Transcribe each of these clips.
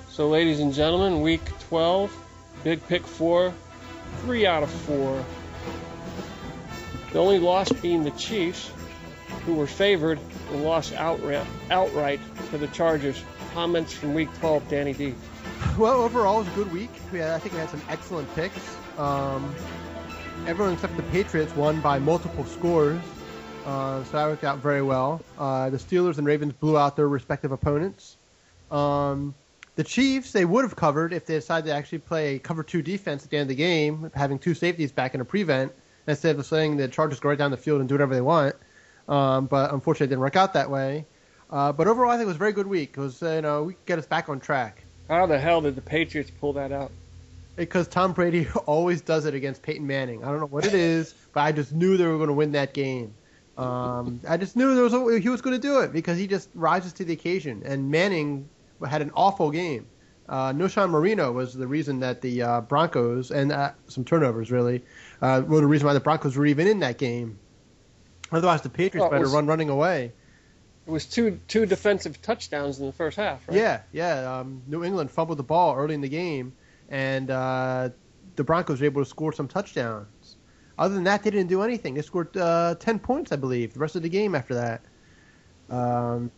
So, ladies and gentlemen, week 12, big pick 4, 3 out of 4. The only loss being the Chiefs, who were favored and lost outright to the Chargers. Comments from week 12, Danny D. Well, overall, it was a good week. I think we had some excellent picks. Everyone except the Patriots won by multiple scores, so that worked out very well. The Steelers and Ravens blew out their respective opponents. The Chiefs, they would have covered if they decided to actually play a cover 2 defense at the end of the game, having 2 safeties back in a prevent, instead of saying the Chargers go right down the field and do whatever they want. But unfortunately, it didn't work out that way. But overall, I think it was a very good week. It was, we could get us back on track. How the hell did the Patriots pull that out? Because Tom Brady always does it against Peyton Manning. I don't know what it is, but I just knew they were going to win that game. I just knew he was going to do it because he just rises to the occasion. And Manning had an awful game. Noshan Marino was the reason that the Broncos, and some turnovers really, were the reason why the Broncos were even in that game. Otherwise, the Patriots better run running away. It was two defensive touchdowns in the first half, right? Yeah. New England fumbled the ball early in the game, and the Broncos were able to score some touchdowns. Other than that, they didn't do anything. They scored 10 points, I believe, the rest of the game after that.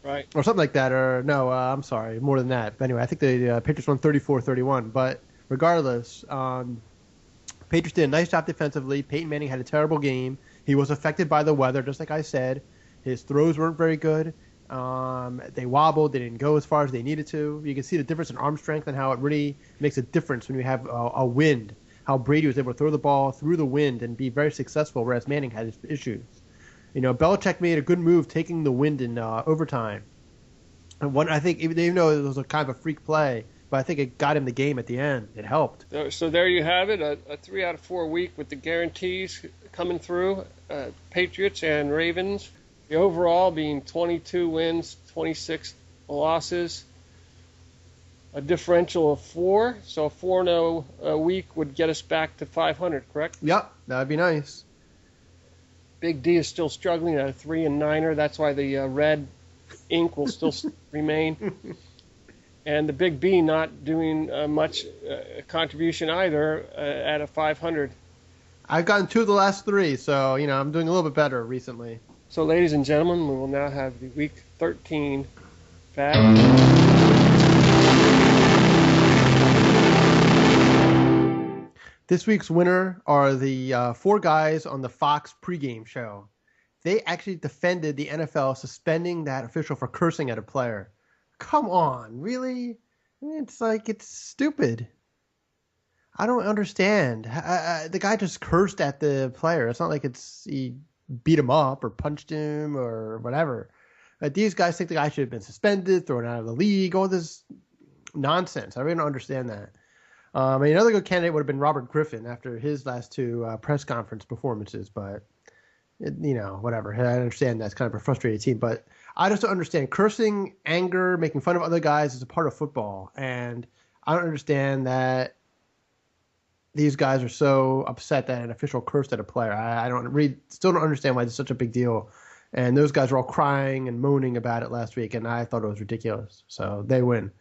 Right. Or something like that. Or no, I'm sorry, more than that. But anyway, I think the Patriots won 34-31. But regardless, Patriots did a nice job defensively. Peyton Manning had a terrible game. He was affected by the weather, just like I said. His throws weren't very good. They wobbled. They didn't go as far as they needed to. You can see the difference in arm strength and how it really makes a difference when you have a wind. How Brady was able to throw the ball through the wind and be very successful, whereas Manning had his issues. Belichick made a good move taking the wind in overtime. And I think, even though it was a kind of a freak play, but I think it got him the game at the end. It helped. So there you have it, a 3 out of 4 week with the guarantees coming through, Patriots and Ravens. The overall being 22 wins, 26 losses, a differential of 4. So a 4-0 a week would get us back to 500, correct? Yep, that would be nice. Big D is still struggling at a 3-9er. That's why the red ink will still remain. And the Big B not doing much contribution either at a 500. I've gotten 2 of the last 3, so I'm doing a little bit better recently. So, ladies and gentlemen, we will now have the Week 13 fact. This week's winner are the 4 guys on the Fox pregame show. They actually defended the NFL suspending that official for cursing at a player. Come on, really? It's stupid. I don't understand. The guy just cursed at the player. It's not like he beat him up or punched him or whatever. These guys think the guy should have been suspended, thrown out of the league, all this nonsense. I really don't understand that. Another good candidate would have been Robert Griffin after his last 2 press conference performances, but whatever. I understand that's kind of a frustrated team, but I just don't understand. Cursing, anger, making fun of other guys is a part of football, and I don't understand that these guys are so upset that an official cursed at a player. I still don't understand why it's such a big deal. And those guys were all crying and moaning about it last week, and I thought it was ridiculous. So they win.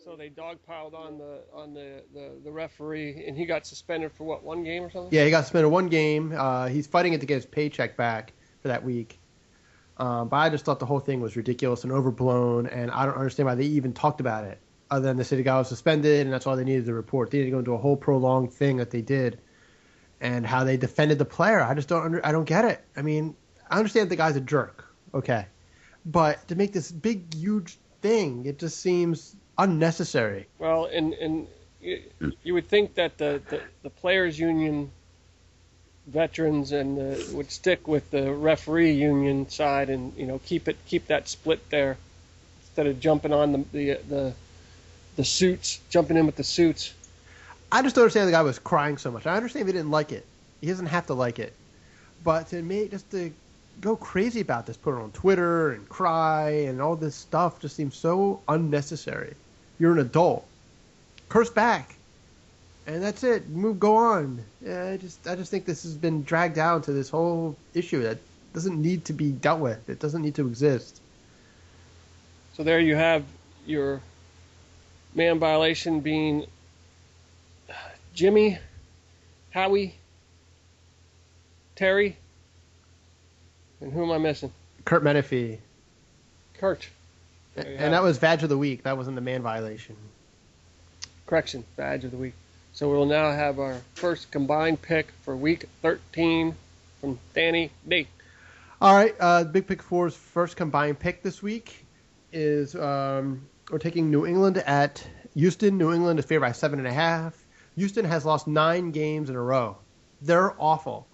So they dogpiled on the referee, and he got suspended for what, 1 game or something? Yeah, he got suspended 1 game. He's fighting it to get his paycheck back for that week. But I just thought the whole thing was ridiculous and overblown, and I don't understand why they even talked about it. Other than they said the guy was suspended, and that's all they needed to report. They didn't go into a whole prolonged thing that they did, and how they defended the player. I just I don't get it. I understand the guy's a jerk, okay, but to make this big, huge thing, it just seems unnecessary. Well, and you would think that the players' union veterans and would stick with the referee union side, and keep that split there instead of jumping on the suits, jumping in with the suits. I just don't understand the guy was crying so much. I understand if he didn't like it. He doesn't have to like it. But to go crazy about this, put it on Twitter and cry and all this stuff just seems so unnecessary. You're an adult. Curse back. And that's it. Go on. I just think this has been dragged down to this whole issue that doesn't need to be dealt with. It doesn't need to exist. So there you have your man violation being Jimmy, Howie, Terry, and who am I missing? Kurt Menefee. Kurt. And that was Badge of the Week. That wasn't the man violation. Correction, Badge of the Week. So we'll now have our first combined pick for Week 13 from Danny D. All right, Big Pick 4's first combined pick this week is we're taking New England at Houston. New England is favored by 7.5. Houston has lost 9 games in a row. They're awful.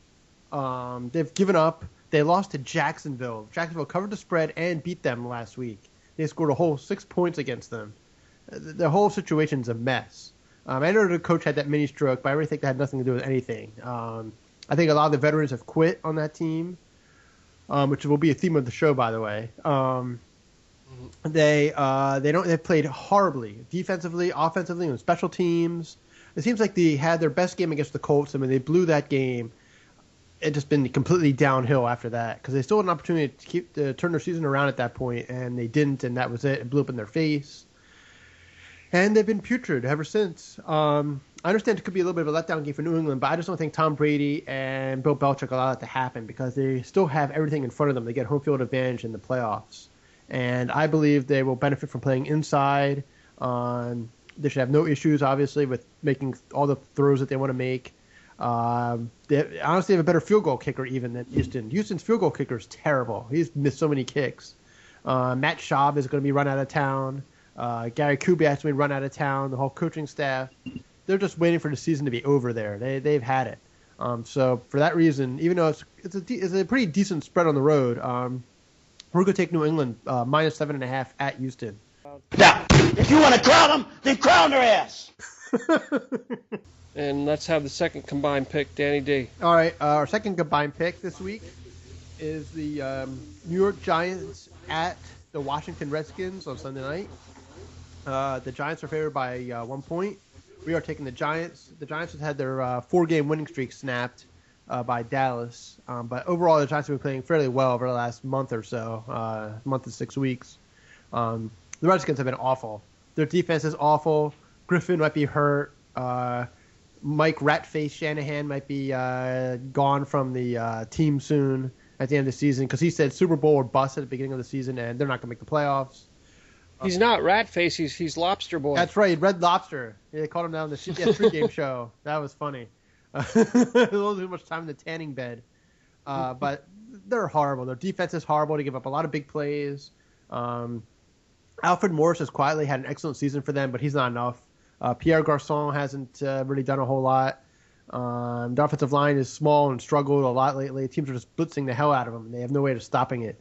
They've given up. They lost to Jacksonville. Jacksonville covered the spread and beat them last week. They scored a whole 6 points against them. The whole situation's a mess. I know the coach had that mini stroke, but I really think that had nothing to do with anything. I think a lot of the veterans have quit on that team, which will be a theme of the show, by the way. They played horribly defensively, offensively, and special teams. It seems like they had their best game against the Colts. I mean, they blew that game. It's just been completely downhill after that because they still had an opportunity to turn their season around at that point, and they didn't, and that was it. It blew up in their face. And they've been putrid ever since. I understand it could be a little bit of a letdown game for New England, but I just don't think Tom Brady and Bill Belichick allow that to happen because they still have everything in front of them. They get home field advantage in the playoffs. And I believe they will benefit from playing inside. They should have no issues, obviously, with making all the throws that they want to make. They honestly have a better field goal kicker even than Houston. Houston's field goal kicker is terrible. He's missed so many kicks. Matt Schaub is going to be run out of town. Gary Kubiak's going to be run out of town. The whole coaching staff, they're just waiting for the season to be over there. They've had it. So for that reason, even though it's a pretty decent spread on the road, we're going to take New England minus 7.5 at Houston. Now, if you want to crown them, then crown their ass. And let's have the second combined pick, Danny D. All right, our second combined pick this week is the New York Giants at the Washington Redskins on Sunday night. The Giants are favored by 1 point. We are taking the Giants. The Giants have had their 4-game winning streak snapped by Dallas. But overall, the Giants have been playing fairly well over the last month or so, month to 6 weeks. The Redskins have been awful. Their defense is awful. Griffin might be hurt. Mike Ratface Shanahan might be gone from the team soon at the end of the season because he said Super Bowl or bust at the beginning of the season, and they're not going to make the playoffs. He's not Ratface. He's Lobster Boy. That's right, Red Lobster. Yeah, they called him down the pregame show. That was funny. A little too much time in the tanning bed. But they're horrible. Their defense is horrible. They give up a lot of big plays. Alfred Morris has quietly had an excellent season for them, but he's not enough. Pierre Garçon hasn't really done a whole lot. The offensive line is small and struggled a lot lately. Teams are just blitzing the hell out of them, and they have no way of stopping it.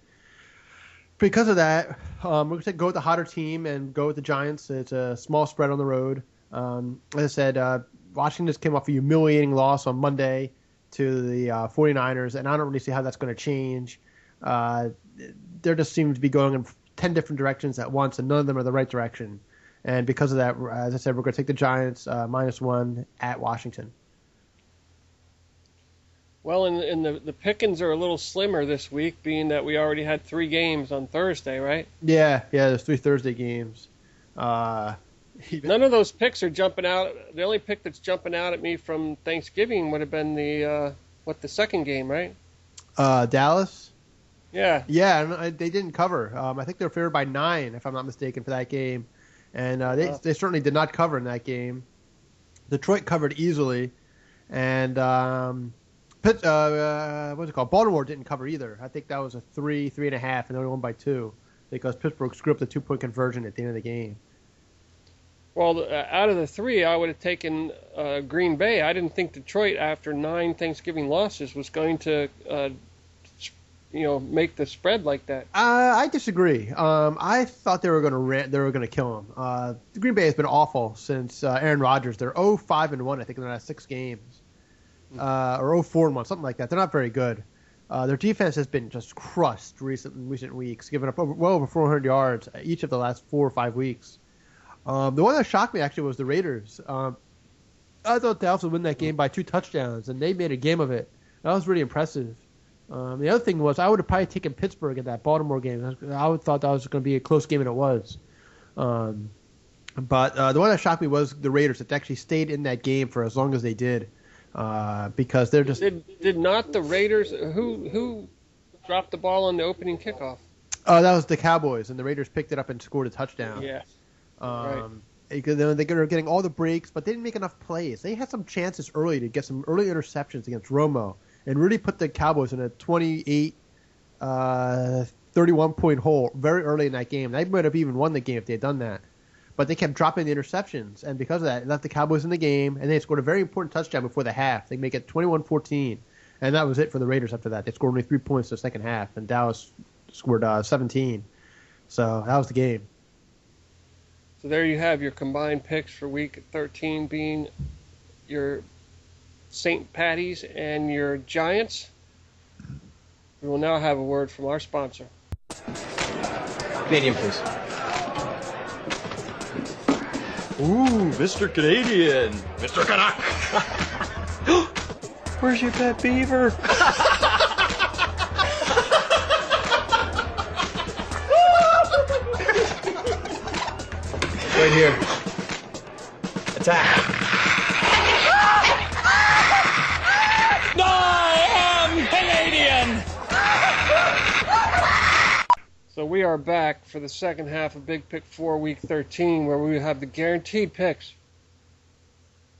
Because of that, we're going to go with the hotter team and go with the Giants. It's a small spread on the road. As I said, Washington just came off a humiliating loss on Monday to the 49ers, and I don't really see how that's going to change. They just seem to be going in 10 different directions at once, and none of them are the right direction. And because of that, as I said, we're going to take the Giants -1 at Washington. Well, and the pickings are a little slimmer this week, being that we already had 3 games on Thursday, right? Yeah, there's 3 Thursday games. None of those picks are jumping out. The only pick that's jumping out at me from Thanksgiving would have been the second game, right? Dallas? Yeah. Yeah, they didn't cover. I think they're favored by 9, if I'm not mistaken, for that game. And they certainly did not cover in that game. Detroit covered easily. And what's it called? Baltimore didn't cover either. I think that was a 3.5, and they only won by 2 because Pittsburgh screwed up the 2-point conversion at the end of the game. Well, out of the 3, I would have taken Green Bay. I didn't think Detroit, after 9 Thanksgiving losses, was going to, make the spread like that. I disagree. I thought they were going to kill them. Green Bay has been awful since Aaron Rodgers. They're 0-5-1, I think, in the last 6 games. Or 0-4-1, something like that. They're not very good. Their defense has been just crushed in recent weeks, giving up well over 400 yards each of the last 4 or 5 weeks. The one that shocked me, actually, was the Raiders. I thought Dallas would win that game by 2 touchdowns, and they made a game of it. That was really impressive. The other thing was I would have probably taken Pittsburgh in that Baltimore game. I would thought that was going to be a close game, and it was. But the one that shocked me was the Raiders that actually stayed in that game for as long as they did, because they're just. Did not the Raiders who dropped the ball on the opening kickoff? That was the Cowboys, and the Raiders picked it up and scored a touchdown. Yeah. Right. They were getting all the breaks, but they didn't make enough plays. They had some chances early to get some early interceptions against Romo and really put the Cowboys in a 28, 31-point hole very early in that game. They might have even won the game if they had done that. But they kept dropping the interceptions, and because of that, it left the Cowboys in the game, and they scored a very important touchdown before the half. They make it 21-14, and that was it for the Raiders after that. They scored only 3 points in the second half, and Dallas scored 17. So that was the game. So there you have your combined picks for Week 13 being your St. Patty's and your Giants. We will now have a word from our sponsor. Canadian, please. Ooh, Mr. Canadian. Mr. Canuck. Where's your pet beaver? Right here. Attack. I am Canadian. So we are back for the second half of Big Pick 4 Week 13, where we have the guaranteed picks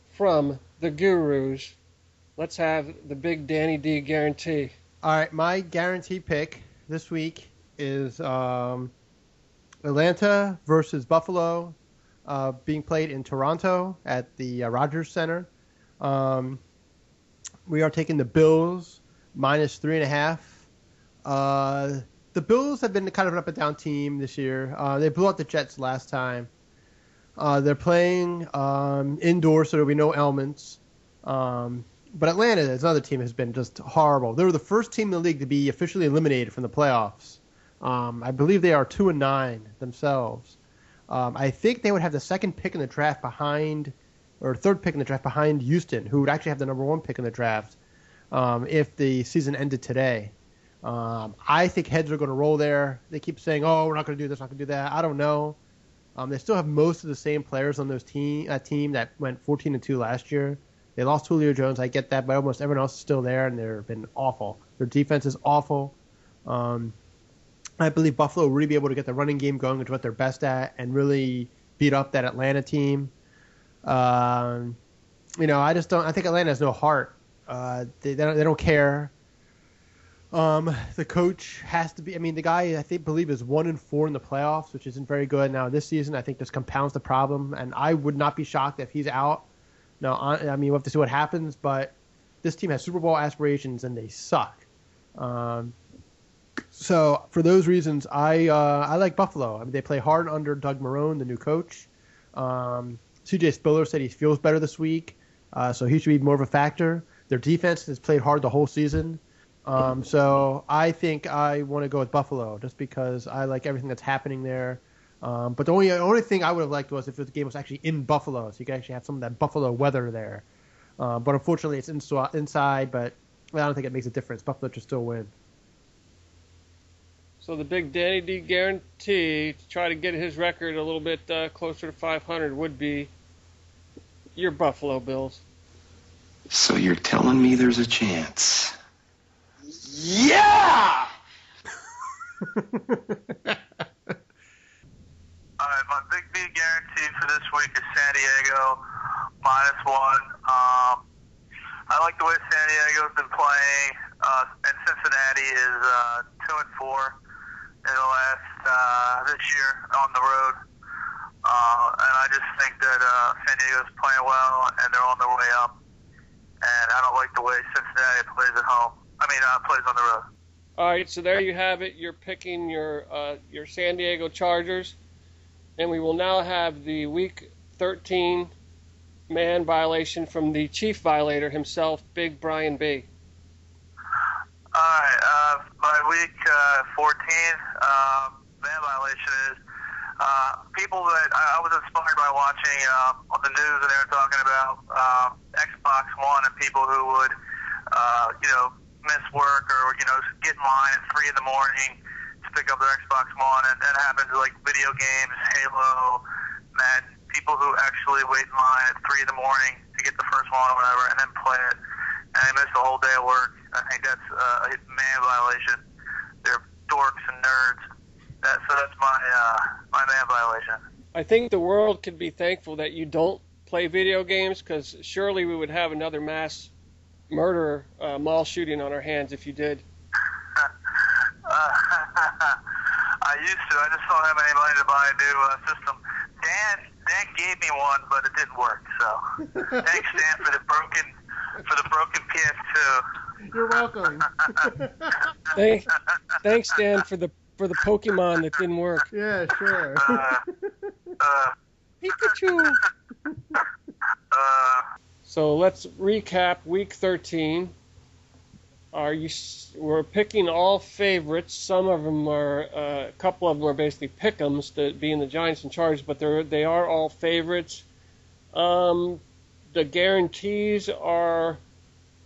from the Gurus. Let's have the Big Danny D guarantee. All right, my guarantee pick this week is Atlanta versus Buffalo, being played in Toronto at the Rogers Center. We are taking the Bills minus 3.5. The Bills have been kind of an up-and-down team this year. They blew out the Jets last time. They're playing indoors, so there'll be no elements. But Atlanta, as another team, has been just horrible. They were the first team in the league to be officially eliminated from the playoffs. I believe they are 2-9 themselves. I think they would have the second pick in the draft behind, or third pick in the draft behind Houston, who would actually have the number 1 pick in the draft if the season ended today. I think heads are going to roll there. They keep saying, "Oh, we're not going to do this, not going to do that." I don't know. They still have most of the same players on those team that went 14-2 last year. They lost Julio Jones. I get that, but almost everyone else is still there, and they've been awful. Their defense is awful. I believe Buffalo will really be able to get the running game going, which is what they're best at, and really beat up that Atlanta team. I just don't. I think Atlanta has no heart. They don't care. The coach has to be. I mean, the guy I believe is 1-4 in the playoffs, which isn't very good. Now this season, I think just compounds the problem, and I would not be shocked if he's out. Now, I mean, we'll have to see what happens, but this team has Super Bowl aspirations, and they suck. So for those reasons, I like Buffalo. I mean, they play hard under Doug Marrone, the new coach. C.J. Spiller said he feels better this week, so he should be more of a factor. Their defense has played hard the whole season. So I think I want to go with Buffalo just because I like everything that's happening there. But the only thing I would have liked was if the game was actually in Buffalo, so you could actually have some of that Buffalo weather there. But unfortunately, it's inside, but I don't think it makes a difference. Buffalo should still win. So the Big Danny D guarantee to try to get his record a little bit closer to 500 would be your Buffalo Bills. So you're telling me there's a chance? Yeah! My Big B guarantee for this week is San Diego -1. I like the way San Diego's been playing, and Cincinnati is 2-4 in the last this year on the road. And I just think that San Diego's playing well, and they're on their way up. And I don't like the way Cincinnati plays at home. Plays on the road. All right, so there you have it. You're picking your San Diego Chargers, and we will now have the Week 13 man violation from the chief violator himself, Big Brian B. All right, my Week 14 man violation is people that I was inspired by watching on the news, and they were talking about Xbox One and people who would, miss work or, get in line at 3 in the morning to pick up their Xbox One, and that happens with, like, video games, Halo, Madden, people who actually wait in line at 3 in the morning to get the first one or whatever, and then play it, and they miss the whole day of work. I think that's a man violation. They're dorks and nerds. So that's my man violation. I think the world could be thankful that you don't play video games, because surely we would have another mass murder mall shooting on our hands if you did. I used to. I just don't have any money to buy a new system. Dan gave me one, but it didn't work. So thanks, Dan, for the broken PS2. You're welcome. Thanks, Dan, for the Pokemon that didn't work. Yeah, sure. Pikachu. So let's recap week 13. We're picking all favorites. Some of them are, a couple of them are basically pick'ems, to being the Giants and Chargers, but they are all favorites. The guarantees are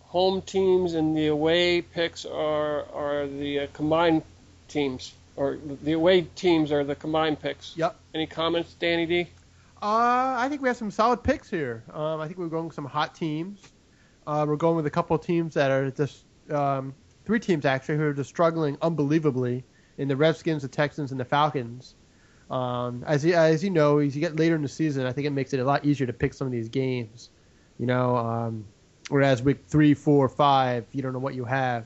home teams, and the away picks are the combined teams, or the away teams are the combined picks. Yep. Any comments, Danny D? I think we have some solid picks here. I think we're going with some hot teams. We're going with a couple of teams that are just 3 teams actually who are just struggling unbelievably in the Redskins, the Texans, and the Falcons. As you know, as you get later in the season, I think it makes it a lot easier to pick some of these games. Whereas week 3, 4, 5, you don't know what you have.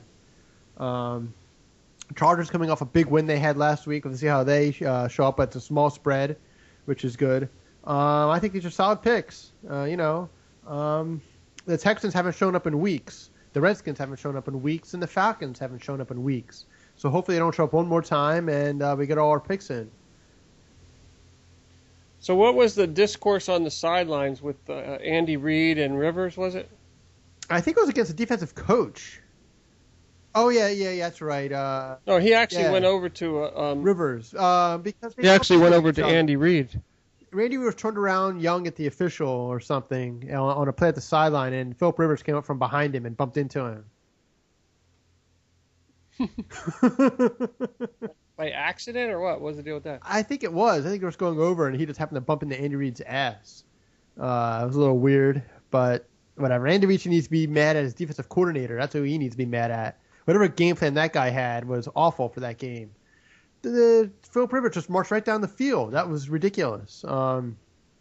Chargers coming off a big win they had last week. We'll see how they show up. It's a small spread, which is good. I think these are solid picks. The Texans haven't shown up in weeks. The Redskins haven't shown up in weeks, and the Falcons haven't shown up in weeks. So hopefully they don't show up one more time, and we get all our picks in. So what was the discourse on the sidelines with Andy Reid and Rivers, was it? I think it was against a defensive coach. Oh, yeah, that's right. No, he actually went over to... Rivers. Because he actually went over to Andy Reid. Randy was turned around yelling at the official or something on a play at the sideline, and Philip Rivers came up from behind him and bumped into him. By accident or what? What was the deal with that? I think it was. I think it was going over, and he just happened to bump into Andy Reid's ass. It was a little weird, but whatever. Andy Reid needs to be mad at his defensive coordinator. That's who he needs to be mad at. Whatever game plan that guy had was awful for that game. Philip Rivers just marched right down the field. That was ridiculous. I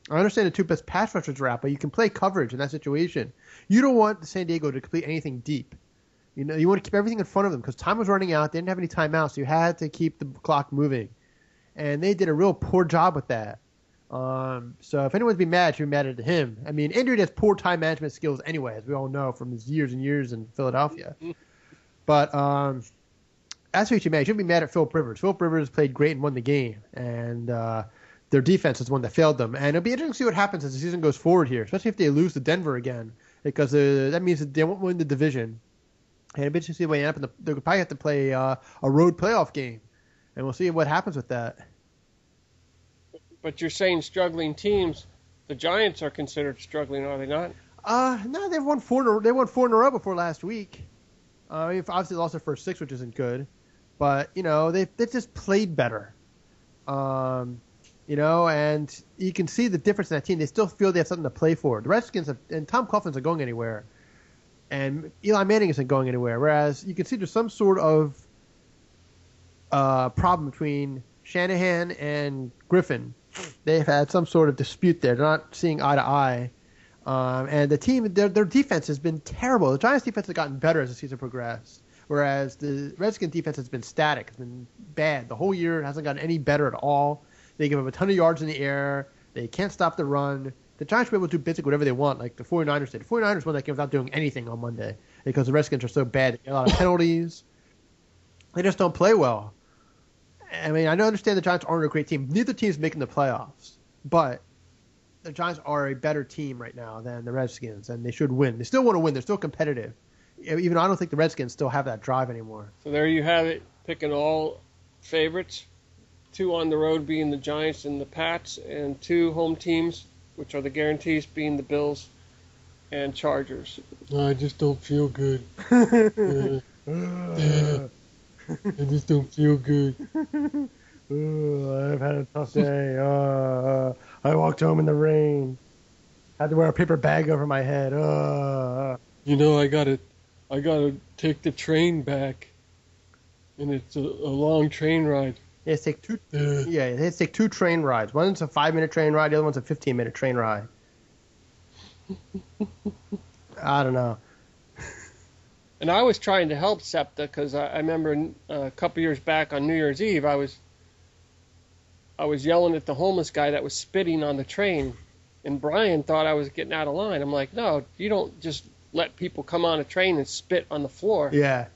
understand the 2 best pass rushers are out, but you can play coverage in that situation. You don't want San Diego to complete anything deep. You want to keep everything in front of them because time was running out. They didn't have any timeouts, so you had to keep the clock moving. And they did a real poor job with that. So if anyone's be mad, should be mad at him. I mean, Andy Reid has poor time management skills anyway, as we all know from his years and years in Philadelphia. But that's who you should be mad. You shouldn't be mad at Philip Rivers. Philip Rivers played great and won the game, and their defense is the one that failed them. And it'll be interesting to see what happens as the season goes forward here, especially if they lose to Denver again, because that means that they won't win the division. And it'll be interesting to see what happens. They'll probably have to play a road playoff game, and we'll see what happens with that. But you're saying struggling teams. The Giants are considered struggling, are they not? No, they've won 4 in a row before last week. They've obviously lost their first 6, which isn't good. But, they've just played better. And you can see the difference in that team. They still feel they have something to play for. The Redskins and Tom Coughlin isn't going anywhere. And Eli Manning isn't going anywhere. Whereas you can see there's some sort of problem between Shanahan and Griffin. They've had some sort of dispute there. They're not seeing eye to eye. And the team, their defense has been terrible. The Giants' defense has gotten better as the season progressed. Whereas the Redskins' defense has been static. It's been bad. The whole year it hasn't gotten any better at all. They give up a ton of yards in the air. They can't stop the run. The Giants will be able to do basically whatever they want, like the 49ers did. The 49ers won that game without doing anything on Monday because the Redskins are so bad. They get a lot of penalties. They just don't play well. I mean, I understand the Giants aren't a great team. Neither team's making the playoffs. But the Giants are a better team right now than the Redskins, and they should win. They still want to win. They're still competitive. Even though I don't think the Redskins still have that drive anymore. So there you have it, picking all favorites. 2 on the road being the Giants and the Pats, and 2 home teams, which are the guarantees, being the Bills and Chargers. I just don't feel good. I just don't feel good. I've had a tough day. I walked home in the rain. Had to wear a paper bag over my head. You know, I gotta take the train back, and it's a long train ride. Yeah, it's take two. Yeah, it's take 2 train rides. One's a 5-minute train ride. The other one's a 15-minute train ride. I don't know. And I was trying to help SEPTA because I remember a couple years back on New Year's Eve, I was yelling at the homeless guy that was spitting on the train, and Brian thought I was getting out of line. I'm like, no, you don't just let people come on a train and spit on the floor. Yeah.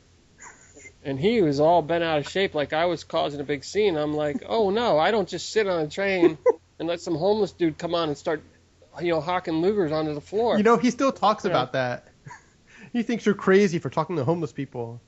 And he was all bent out of shape, like I was causing a big scene. I'm like, oh no, I don't just sit on a train and let some homeless dude come on and start, hawking Lugers onto the floor. You know, he still talks about that. He thinks you're crazy for talking to homeless people.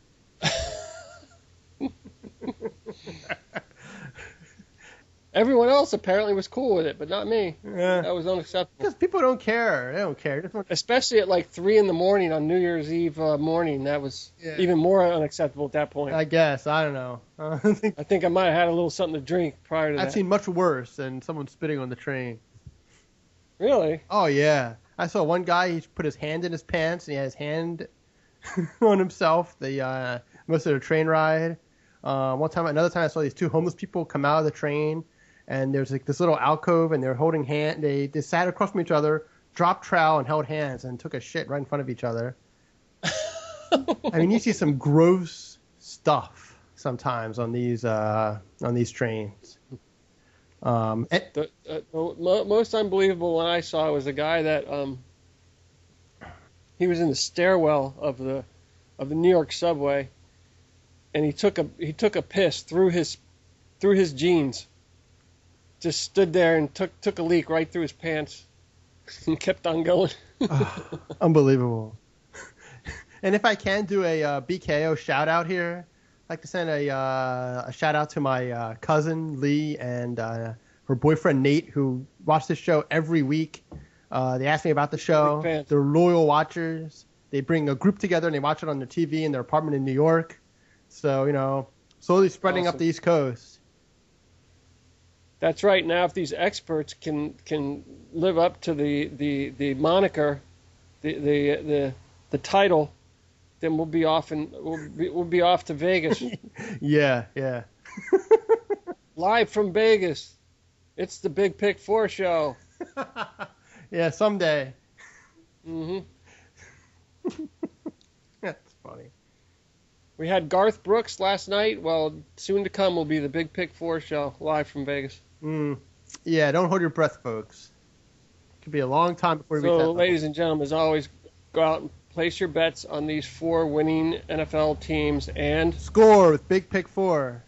Everyone else apparently was cool with it, but not me. Yeah. That was unacceptable. Because people don't care. They don't care. Especially at like 3 a.m. on New Year's Eve morning. That was even more unacceptable at that point. I guess. I don't know. I think I might have had a little something to drink prior to that. I've seen much worse than someone spitting on the train. Really? Oh, yeah. I saw one guy, he put his hand in his pants, and he had his hand on himself most of the train ride. Another time I saw these 2 homeless people come out of the train, and there's like this little alcove, and they're holding hand. They sat across from each other, dropped trowel, and held hands, and took a shit right in front of each other. I mean, you see some gross stuff sometimes on these trains. The most unbelievable one I saw was a guy that he was in the stairwell of the New York subway, and he took a piss through his jeans. Just stood there and took a leak right through his pants, and kept on going. Unbelievable. And if I can do a BKO shout out here, I'd like to send a shout out to my cousin Lee and her boyfriend Nate, who watch this show every week. They ask me about the show. They're loyal watchers. They bring a group together and they watch it on their TV in their apartment in New York. So, slowly spreading up the East Coast. That's right. Now, if these experts can live up to the moniker, the title, then we'll be off to Vegas. Yeah. Live from Vegas. It's the Big Pick 4 show. Yeah, someday. Mm-hmm. That's funny. We had Garth Brooks last night. Well, soon to come will be the Big Pick 4 show, live from Vegas. Yeah, don't hold your breath, folks. It could be a long time before we reach that level. Ladies and gentlemen, as always, go out and place your bets on these 4 winning NFL teams and score with Big Pick 4.